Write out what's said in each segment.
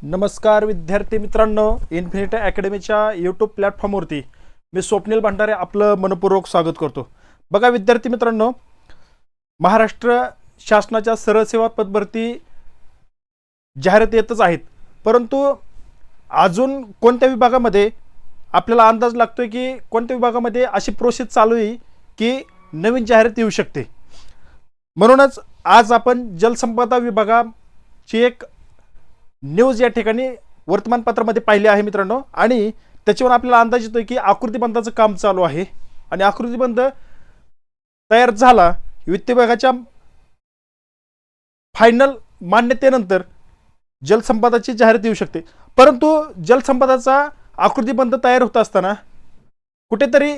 नमस्कार विद्यार्थी मित्रांनो, इन्फिनिटी अकॅडमीच्या यूट्यूब प्लॅटफॉर्मवरती मी स्वप्नील भंडारे आपलं मनपूर्वक स्वागत करतो। बघा विद्यार्थी मित्रांनो, महाराष्ट्र शासनाच्या सरळ सेवा पदभरती जाहिरात येतच आहेत, परंतु अजून कोणत्या विभागामध्ये आपल्याला अंदाज लागतोय की कोणत्या विभागामध्ये अशी प्रोसेस चालू आहे की नवीन जाहिरात येऊ शकते। म्हणूनच आज आपण जलसंपदा विभागाची एक न्यूज या ठिकाणी वर्तमानपत्रामध्ये पाहिले आहे मित्रांनो, आणि त्याच्यावर आपल्याला अंदाज येतोय की आकृतीबंधाचं काम चालू आहे आणि आकृतीबंध तयार झाला वित्त विभागाच्या फायनल मान्यतेनंतर जलसंपदाची जाहिरात येऊ शकते। परंतु जलसंपदाचा आकृतीबंध तयार होत असताना कुठेतरी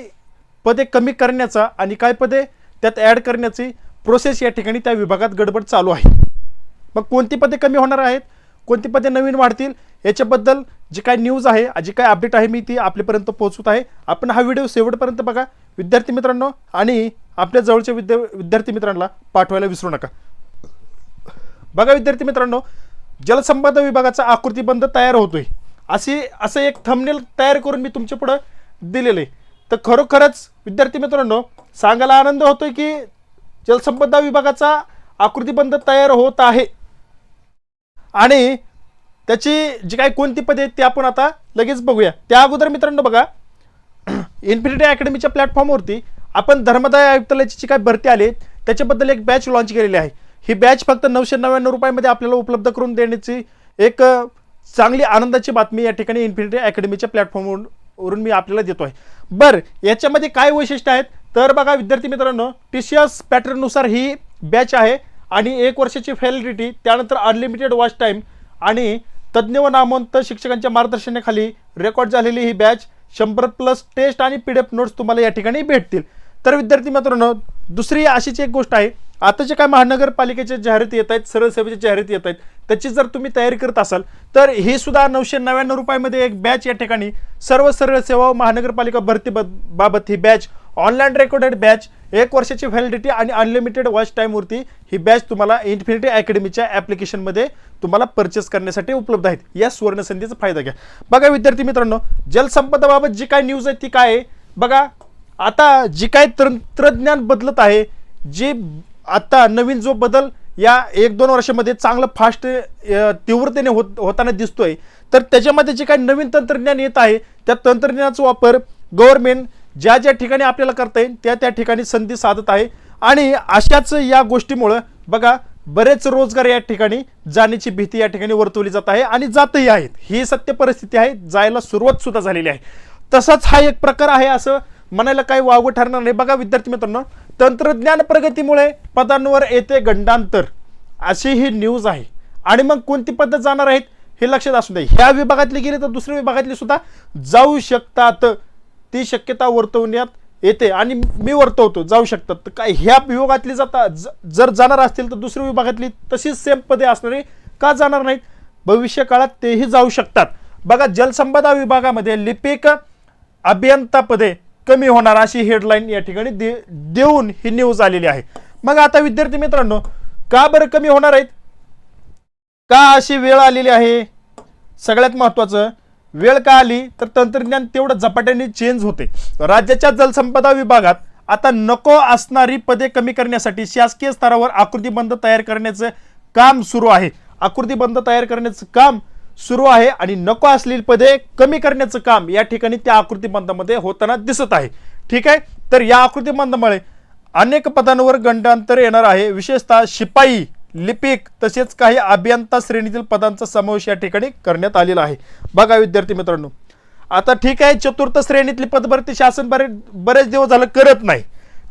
पदे कमी करण्याचा आणि काय पदे त्यात ॲड करण्याची प्रोसेस या ठिकाणी त्या विभागात गडबड चालू आहे। मग कोणती पदे कमी होणार आहेत, कोणती पदे नवीन वाढतील, याच्याबद्दल जी काय न्यूज आहे, जी काय अपडेट आहे, मी ती आपल्यापर्यंत पोहोचवत आहे। आपण हा व्हिडिओ शेवटपर्यंत बघा विद्यार्थी मित्रांनो, आणि आपल्या जवळच्या विद्यार्थी मित्रांना पाठवायला विसरू नका। बघा विद्यार्थी मित्रांनो, जलसंपदा विभागाचा आकृतीबंध तयार होतोय असं एक थंबनेल तयार करून मी तुमच्या पुढे दिलेलं आहे। तर खरोखरच विद्यार्थी मित्रांनो, सांगायला आनंद होतोय की जलसंपदा विभागाचा आकृतीबंध तयार होत आहे आणि त्याची जी काही कोणती पदे आहेत ते आपण आता लगेच बघूया। त्या अगोदर मित्रांनो बघा, इन्फिनिटी अकॅडमीच्या प्लॅटफॉर्मवरती आपण धर्मदाय आयुक्तालयाची जी काय भरती आली त्याच्याबद्दल एक बॅच लॉन्च केलेली आहे। ही बॅच फक्त 999 रुपयामध्ये आपल्याला उपलब्ध करून देण्याची एक चांगली आनंदाची बातमी या ठिकाणी इन्फिनिटी अकॅडमीच्या प्लॅटफॉर्मवरून मी आपल्याला देतो आहे। बरं, याच्यामध्ये काय वैशिष्ट्य आहेत तर बघा विद्यार्थी मित्रांनो, TCS पॅटर्ननुसार ही बॅच आहे आणि 1 वर्षाची व्हॅलिडिटी, त्यानंतर अनलिमिटेड वॉच टाइम आणि तज्ज्ञ व नामवंत शिक्षकांच्या मार्गदर्शनाखाली रेकॉर्ड झालेली ही बॅच 100+ टेस्ट आणि PDF नोट्स तुम्हाला या ठिकाणी भेटतील। तर विद्यार्थी मित्रांनो, दुसरी अशीच एक गोष्ट आहे, आता जे काय महानगरपालिकेच्या जाहिराती येत आहेत, सरळ सेवेच्या जाहिराती येत आहेत, त्याची जर तुम्ही तयारी करत असाल तर ही सुद्धा 999 रुपयामध्ये एक बॅच या ठिकाणी सर्व सरळ सेवा महानगरपालिका भरती बाबत ही बॅच ऑनलाईन रेकॉर्डेड बॅच 1 वर्षाची व्हॅलिडिटी आणि अनलिमिटेड वॉच टाईमवरती ही बॅच तुम्हाला इन्फिनिटी अकॅडमीच्या ॲप्लिकेशनमध्ये तुम्हाला परचेस करण्यासाठी उपलब्ध आहेत। या सुवर्ण संधीचा फायदा घ्या। बघा विद्यार्थी मित्रांनो, जलसंपदाबाबत जी काय न्यूज आहे ती काय आहे बघा। आता जी काय तंत्रज्ञान बदलत आहे, जे आता नवीन जो बदल या 1-2 वर्षामध्ये चांगलं फास्ट तीव्रतेने होताना दिसतोय, तर त्याच्यामध्ये जे काही नवीन तंत्रज्ञान येत आहे त्या तंत्रज्ञानाचा वापर गव्हर्नमेंट ज्या ज्या ठिकाणी आपल्याला करता येईल त्या ठिकाणी संधी साधत आहे आणि अशाच या गोष्टीमुळे बघा बरेच रोजगार या ठिकाणी जाण्याची भीती या ठिकाणी वर्तवली जात आहे आणि जातही आहेत। ही सत्य परिस्थिती आहे, जायला सुरुवात सुद्धा झालेली आहे। तसाच हा एक प्रकार आहे असं म्हणायला काही वावगं ठरणार नाही। बघा विद्यार्थी मित्रांनो, तंत्रज्ञान प्रगतीमुळे पदांवर येते गंडांतर, अशी ही न्यूज आहे। आणि मग कोणती पद्धत जाणार आहेत हे लक्षात असू दे। ह्या विभागातली गेली तर दुसऱ्या विभागातली सुद्धा जाऊ शकतात, ती शक्यता वर्तवण्यात येते आणि मी वर्तवतो जाऊ शकतात। तर काय ह्या विभागातली जर जाणार असतील तर दुसऱ्या विभागातली तशीच सेम पदे असणारी का जाणार नाहीत, भविष्य काळात तेही जाऊ शकतात। बघा, जलसंपदा विभागामध्ये लिपिक अभियंता पदे कमी होणार अशी हेडलाईन या ठिकाणी देऊन ही न्यूज आलेली आहे। मग आता विद्यार्थी मित्रांनो, का बरं कमी होणार आहेत, का अशी वेळ आलेली आहे? सगळ्यात महत्त्वाचं, वेळ का आली तर तंत्रज्ञान तेवढं झपाट्याने चेंज होते। राज्याच्या जलसंपदा विभागात आता नको असणारी पदे कमी करण्यासाठी शासकीय स्तरावर आकृतीबंध तयार करण्याचं काम सुरू आहे। आकृतीबंध तयार करण्याचं काम सुरू आहे आणि नको असलेली पदे कमी करण्याचं काम या ठिकाणी त्या आकृतीबंधामध्ये होताना दिसत आहे। ठीक आहे, तर या आकृतीबंधामुळे अनेक पदांवर गंडांतर येणार आहे। विशेषतः शिपाई, लिपिक तसेच काही अभियंता श्रेणीतील पदांचा समावेश या ठिकाणी करण्यात आलेला आहे। बघा विद्यार्थी मित्रांनो, आता ठीक आहे, चतुर्थ श्रेणीतली पदभरती शासन बरेच दिवस झालं करत नाही,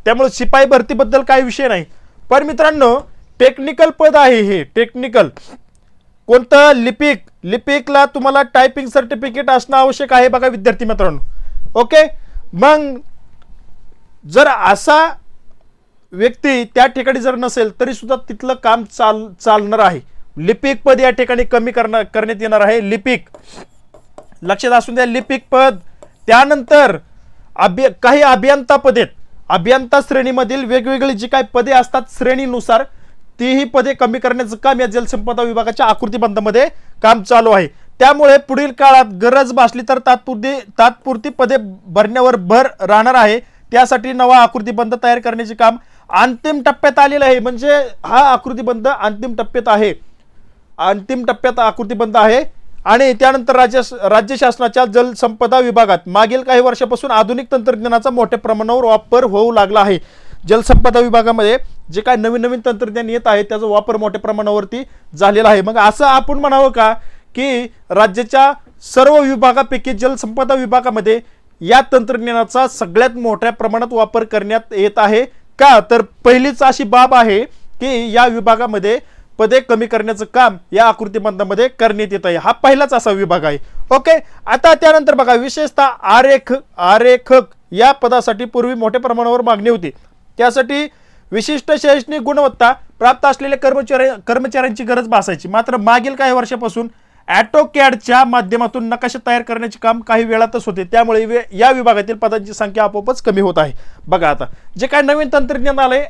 त्यामुळे शिपाई भरतीबद्दल काही विषय नाही। पण मित्रांनो, टेक्निकल पद आहे हे, टेक्निकल कोणतं, लिपिकला तुम्हाला टायपिंग सर्टिफिकेट असणं आवश्यक आहे। बघा विद्यार्थी मित्रांनो, ओके। मग जर असा व्यक्ती त्या ठिकाणी जर नसेल तरी सुद्धा तिथलं काम चालणार आहे। लिपिक पद या ठिकाणी कमी करण्यात येणार आहे। लिपिक लक्षात असू द्या, लिपिक पद। त्यानंतर काही अभियंता पद आहेत, अभियंता श्रेणीमधील वेगवेगळी जी काही पदे असतात श्रेणीनुसार तीही पदे कमी करण्याचं काम या जलसंपदा विभागाच्या आकृतीबंधामध्ये काम चालू आहे। त्यामुळे पुढील काळात गरज भासली तर तात्पुरती पदे भरण्यावर भर राहणार आहे। त्यासाठी नवा आकृतीबंध तयार करण्याचे काम अंतिम टप्प्यात आलेलं आहे। म्हणजे हा आकृतीबंध अंतिम टप्प्यात आहे, अंतिम टप्प्यात आकृतीबंध आहे। आणि त्यानंतर राज्य शासनाच्या जलसंपदा विभागात मागील काही वर्षापासून आधुनिक तंत्रज्ञानाचा मोठ्या प्रमाणावर वापर होऊ लागला आहे। जलसंपदा विभागामध्ये जे काय नवीन नवीन तंत्रज्ञान येत आहे त्याचा वापर मोठ्या प्रमाणावरती झालेला आहे। मग असं आपण म्हणावं का की राज्याच्या सर्व विभागापैकी जलसंपदा विभागामध्ये या तंत्रज्ञानाचा सगळ्यात मोठ्या प्रमाणात वापर करण्यात येत आहे का? तर पहिलीच अशी बाब आहे की या विभागामध्ये पदे कमी करण्याचं काम या आकृतीबंधामध्ये करण्यात येत आहे। हा पहिलाच असा विभाग आहे। ओके, आता त्यानंतर बघा, विशेषतः आरेखक या पदासाठी पूर्वी मोठ्या प्रमाणावर मागणी होती। त्यासाठी विशिष्ट शैक्षणिक गुणवत्ता प्राप्त असलेल्या कर्मचाऱ्यांची गरज भासायची। मात्र मागील काही वर्षापासून ऑटोकॅडच्या माध्यमातून नकाशा तयार करण्याचे काम काही वेळातच होते। त्यामुळे या विभागातील पदांची संख्या आपोआपच कमी होत आहे। बघा, आता जे काही नवीन तंत्रज्ञान आलंय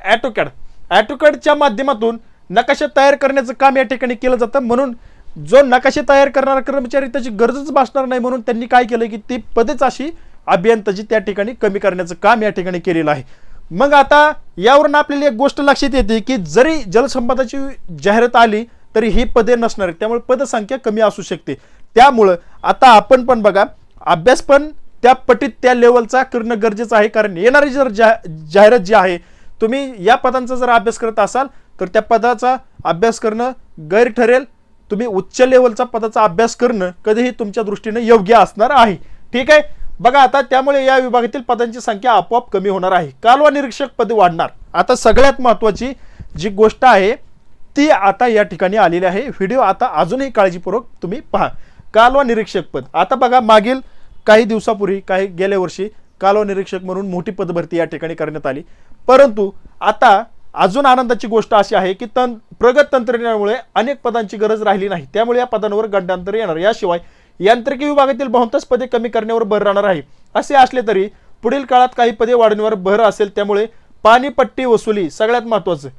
ऑटोकॅडच्या माध्यमातून नकाशा तयार करण्याचं काम या ठिकाणी केलं जातं। म्हणून जो नकाशे तयार करणारा कर्मचारी त्याची गरजच भासणार नाही, म्हणून त्यांनी काय केलं की ती पदेच अशी अभियंताची त्या ठिकाणी कमी करण्याचं काम या ठिकाणी केलेलं आहे। मग आता यावरून आपल्याला एक गोष्ट लक्षात येते की जरी जलसंपदाची जाहिरात आली तरी ही पदे नसणार आहेत, त्यामुळे पदसंख्या कमी असू शकते। त्यामुळं आता आपण पण बघा, अभ्यास पण त्या पटीत त्या लेवलचा करणं गरजेचं आहे। कारण येणारी जर जाहिरात जी आहे, तुम्ही या पदांचा जर अभ्यास करत असाल तर त्या पदाचा अभ्यास करणं गैर ठरेल। तुम्ही उच्च लेवलचा पदाचा अभ्यास करणं कधीही तुमच्या दृष्टीने योग्य असणार आहे। ठीक आहे, बघा आता त्यामुळे या विभागातील पदांची संख्या आपोआप कमी होणार आहे। कालवा निरीक्षक पदे वाढणार। आता सगळ्यात महत्त्वाची जी गोष्ट आहे ती आता या ठिकाणी आलेली आहे। व्हिडिओ आता अजूनही काळजीपूर्वक तुम्ही पहा। कालवा निरीक्षक पद, आता बघा, मागील काही दिवसापूर्वी गेल्या वर्षी कालवा निरीक्षक म्हणून मोठी पदभरती या ठिकाणी करण्यात आली। परंतु आता अजून आनंदाची गोष्ट अशी आहे की प्रगत तंत्रज्ञानामुळे अनेक पदांची गरज राहिली नाही, त्यामुळे या पदांवर गंडांतर येणार। याशिवाय यांत्रिकी विभागातील बहुतांश पदे कमी करण्यावर भर राहणार आहे। असे असले तरी पुढील काळात काही पदे वाढवण्यावर भर असेल। त्यामुळे पाणीपट्टी वसुली सगळ्यात महत्त्वाचं,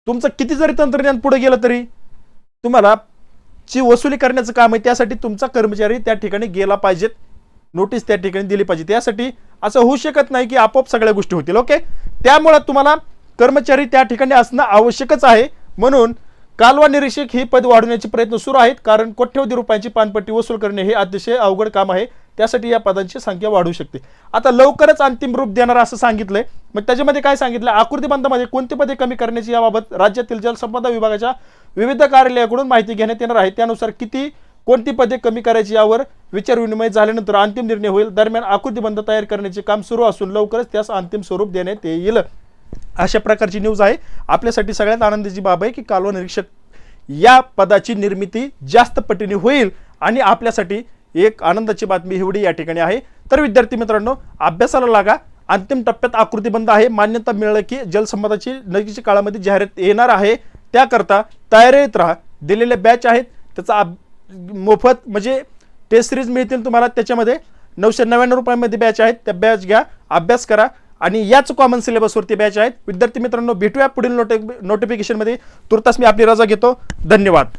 तुमचं किती जरी तंत्रज्ञान पुढे गेलं तरी तुम्हाला ची वसुली करण्याचं काम आहे। त्यासाठी तुमचा कर्मचारी त्या ठिकाणी गेला पाहिजेत, नोटीस त्या ठिकाणी दिली पाहिजे। त्यासाठी असं होऊ शकत नाही की आपोआप सगळ्या गोष्टी होतील। ओके, त्यामुळे तुम्हाला कर्मचारी त्या ठिकाणी असणं आवश्यकच आहे। म्हणून कालवा निरीक्षक ही पद वाढवण्याचे प्रयत्न सुरू आहेत, कारण कोट्यवधी रुपयांची पानपट्टी वसूल करणे हे अतिशय अवघड काम आहे। त्यासाठी या पदांची संख्या वाढू शकते। आता लवकरच अंतिम रूप देणार असं सांगितलंय। मग त्याच्यामध्ये काय सांगितलं, आकृतीबंधामध्ये कोणती पदे कमी करण्याची याबाबत राज्यातील जलसंपदा विभागाच्या विविध कार्यालयाकडून माहिती घेण्यात येणार आहे। त्यानुसार कोणती पदे कमी करायची यावर विचार विनिमय झाल्यानंतर अंतिम निर्णय होईल। दरम्यान आकृतीबंध तयार करण्याचे काम सुरू असून लवकरच त्यास अंतिम स्वरूप देण्यात येईल। अशा प्रकारची न्यूज आहे। आपल्यासाठी सगळ्यात आनंदाची बाब आहे की कालवा निरीक्षक या पदाची निर्मिती जास्त पटीने होईल आणि आपल्यासाठी एक आनंदाची बातमी एवढी या ठिकाणी आहे। तर विद्यार्थी मित्रांनो, अभ्यासाला लागा। अंतिम टप्प्यात आकृतीबंध आहे। मान्यता मिळाली की जलसंपदाची नजीकच्या काळामध्ये जाहिरात येणार आहे। त्याकरता तयारीत राहा। दिलेले बॅच आहेत त्याचा मोफत म्हणजे टेस्ट सिरीज मिळतील तुम्हाला। त्याच्यामध्ये 999 रुपयांमध्ये बॅच आहेत, त्या बॅच घ्या, अभ्यास करा आणि याच कॉमन सिलेबसवरती बॅच आहेत। विद्यार्थी मित्रांनो, भेटूया पुढील नोटिफिकेशनमध्ये। तुर्तास मी आपली रजा घेतो। धन्यवाद।